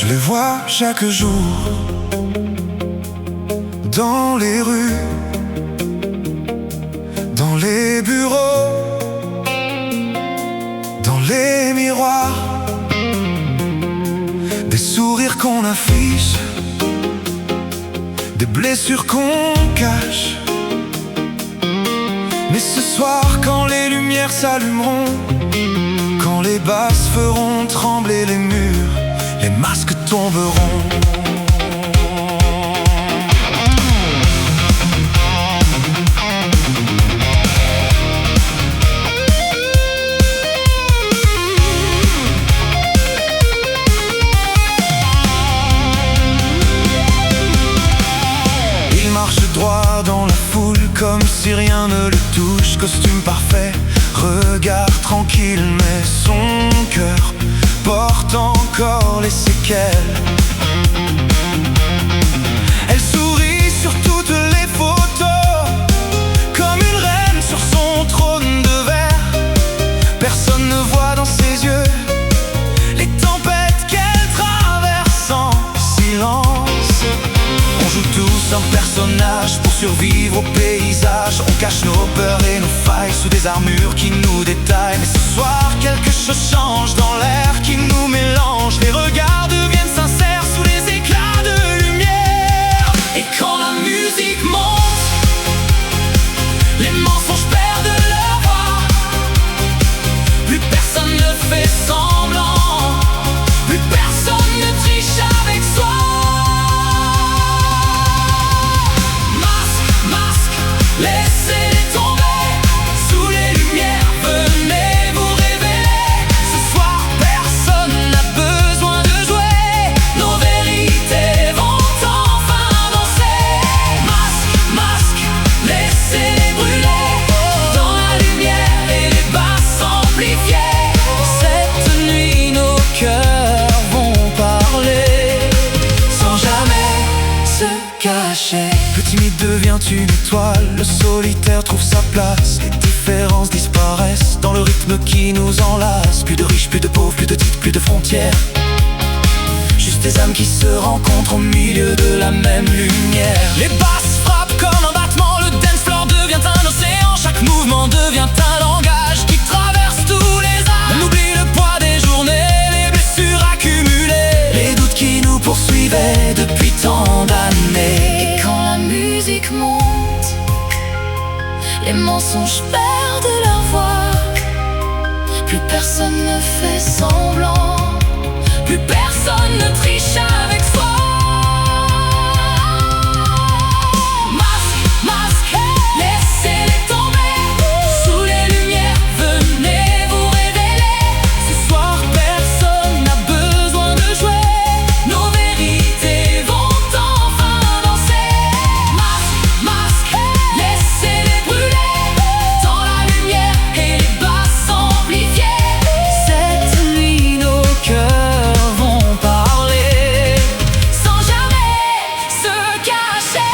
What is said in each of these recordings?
Je les vois chaque jour dans les rues, dans les bureaux, dans les miroirs, des sourires qu'on affiche, des blessures qu'on cache. Mais ce soir, quand les lumières s'allumeront, quand les basses feront trembler les murs, les masques tomberont. Il marche droit dans la foule comme si rien ne le touche. Costume parfait, regard tranquille, mais son cœur porte encore les séquelles. Elle sourit sur toutes les photos, comme une reine sur son trône de verre. Personne ne voit dans ses yeux les tempêtes qu'elle traverse en silence. On joue tous un personnage pour survivre au paysage. On cache nos peurs et nos failles sous des armures qui nous détaillent. Mais ce soir, quelque chose change dans l'air qui nous mélange. Les regards deviennent sincères sous les éclats de lumière. Et quand la musique monte, les mensonges perdent leur voix. Plus personne ne fait semblant, plus personne ne triche avec soi. Laissez-les tomber, sous les lumières, venez vous révéler. Ce soir, personne n'a besoin de jouer, nos vérités vont enfin danser. Masque, masque, laissez-les brûler, dans la lumière et les basses amplifiées. Cette nuit, nos cœurs vont parler, sans jamais se cacher. Le timide devient une étoile, le solitaire trouve sa place. Les différences disparaissent dans le rythme qui nous enlace. Plus de riches, plus de pauvres, plus de titres, plus de frontières. Juste des âmes qui se rencontrent au milieu de la même lumière. Les basses frappent comme un battement, le dance floor devient un océan. Chaque mouvement devient un langage qui traverse tous les âges. On oublie le poids des journées, les blessures accumulées, les doutes qui nous poursuivaient depuis tant d'années. Et quand la musique monte, les mensonges perdent leur voix. Plus personne ne fait semblant, plus personne ne triche avec soi. Masque, masque, laissez-les tomber, sous les lumières, venez vous révéler. Ce soir, personne n'a besoin de jouer, nos vérités vont enfin danser. Masque, masque, laissez-les brûler, dans la lumière et les basses amplifiées. Cette nuit, nos cœurs vont parler, sans jamais se cacher.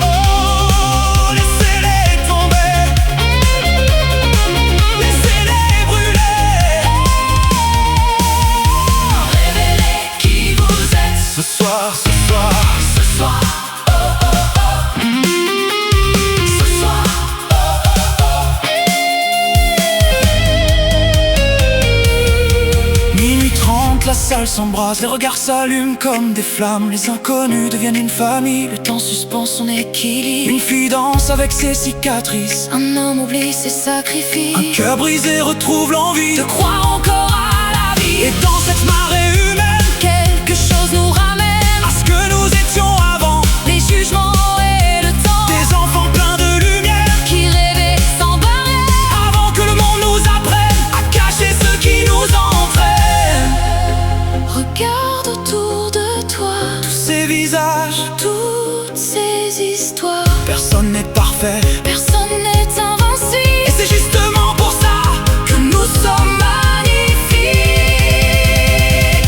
Oh, laissez-les tomber, laissez-les brûler. Révélez qui vous êtes Ce soir, ce soir, ce soir. Oh oh oh. Ce soir. Oh oh oh. minuit 30, la salle s'embrase, les regards s'allument comme des flammes. Les inconnus deviennent une famille, Le temps suspend son équilibre. une fille danse avec ses cicatrices. Un homme oublie ses sacrifices. Un cœur brisé retrouve l'envie De croire encore à la vie. Et dans cette marée humaine, Quelque chose nous ramène à ce que nous étions avant. les jugements et le temps. Des enfants pleins de lumière, Qui rêvaient sans barrière. avant que le monde nous apprenne à cacher ce qui nous entraîne. Regarde autour de toi, Tous ces visages, toutes ces histoires. personne n'est parfait. Personne n'est invincible. Et c'est justement pour ça Que nous sommes magnifiques.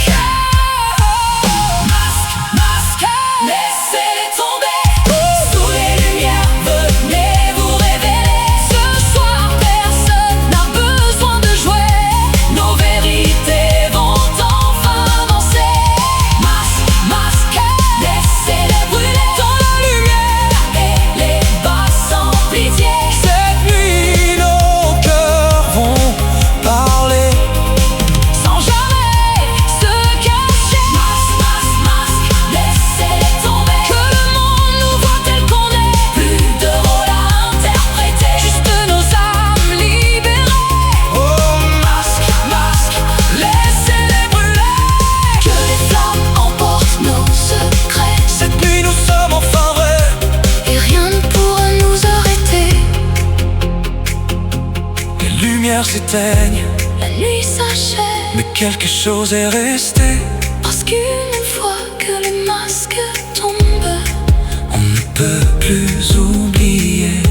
s'éteignent, la nuit s'achève, mais quelque chose est resté. parce qu'une fois que le masque tombe, on ne peut plus oublier.